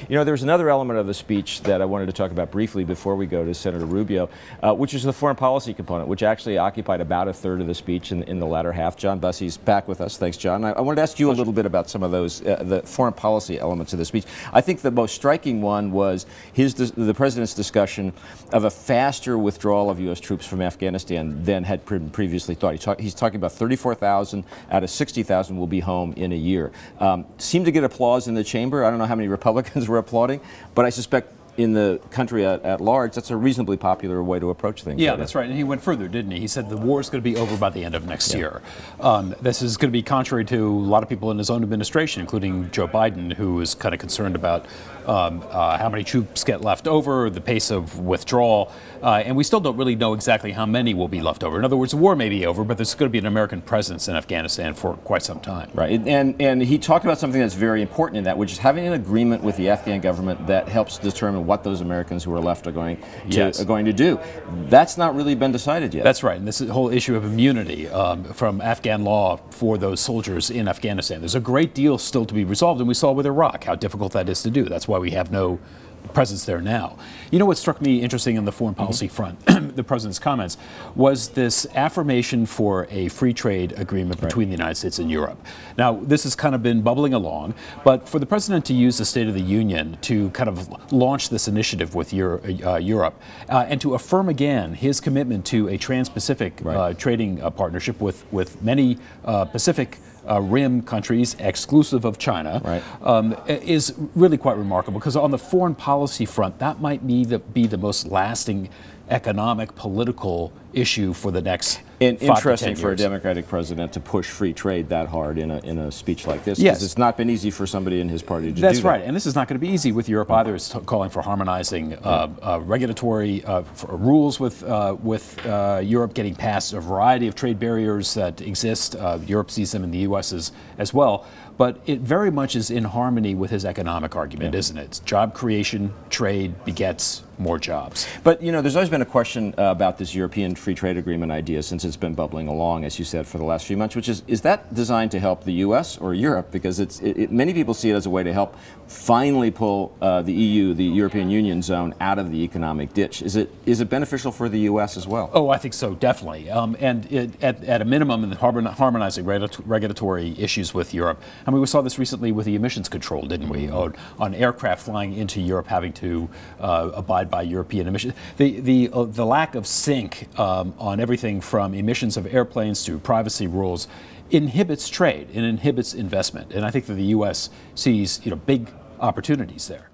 You know, there's another element of the speech that I wanted to talk about briefly before we go to Senator Rubio, which is the foreign policy component, which actually occupied about a third of the speech in the latter half. John Bussey's back with us. Thanks, John. I wanted to ask you a little bit about some of those, the foreign policy elements of the speech. I think the most striking one was the president's discussion of a faster withdrawal of U.S. troops from Afghanistan than had previously thought. He's talking about 34,000 out of 60,000 will be home in a year. Seemed to get applause in the chamber. I don't know how many Republicans were applauding, but I suspect in the country at large, that's a reasonably popular way to approach things. Yeah, that's right. And he went further, didn't he? He said the war is going to be over by the end of next year. This is going to be contrary to a lot of people in his own administration, including Joe Biden, who is kind of concerned about how many troops get left over, the pace of withdrawal, and we still don't really know exactly how many will be left over. In other words, the war may be over, but there's going to be an American presence in Afghanistan for quite some time. Right, and he talked about something that's very important in that, which is having an agreement with the Afghan government that helps determine what those Americans who are left are going to do. That's not really been decided yet. That's right, and this whole issue of immunity from Afghan law for those soldiers in Afghanistan. There's a great deal still to be resolved, and we saw with Iraq how difficult that is to do. That's why we have no presence there now. You know what struck me interesting on the foreign policy front, the president's comments, was this affirmation for a free trade agreement between the United States and Europe. Now, this has kind of been bubbling along, but for the president to use the State of the Union to kind of launch this initiative with Europe and to affirm again his commitment to a trans-Pacific trading partnership with many Pacific Rim countries, exclusive of China, is really quite remarkable, because on the foreign policy front, that might be the most lasting economic, political issue for the next 5 to 10 years. Interesting for a Democratic president to push free trade that hard in a speech like this, because it's not been easy for somebody in his party to do that. That's right, and this is not going to be easy with Europe either. It's calling for harmonizing regulatory rules with Europe, getting past a variety of trade barriers that exist. Europe sees them in the U.S. as well. But it very much is in harmony with his economic argument, isn't it? It's job creation, trade begets more jobs. But, you know, there's always been a question about this European free trade agreement idea since it's been bubbling along, as you said, for the last few months, which is that designed to help the U.S. or Europe? Because many people see it as a way to help finally pull the EU, the European Union zone, out of the economic ditch. Is it beneficial for the U.S. as well? Oh, I think so, definitely. And at a minimum, in harmonizing regulatory issues with Europe. I mean, we saw this recently with the emissions control, didn't we? On aircraft flying into Europe having to abide by European emissions. The lack of sync on everything from emissions of airplanes to privacy rules inhibits trade and inhibits investment. And I think that the U.S. sees big opportunities there.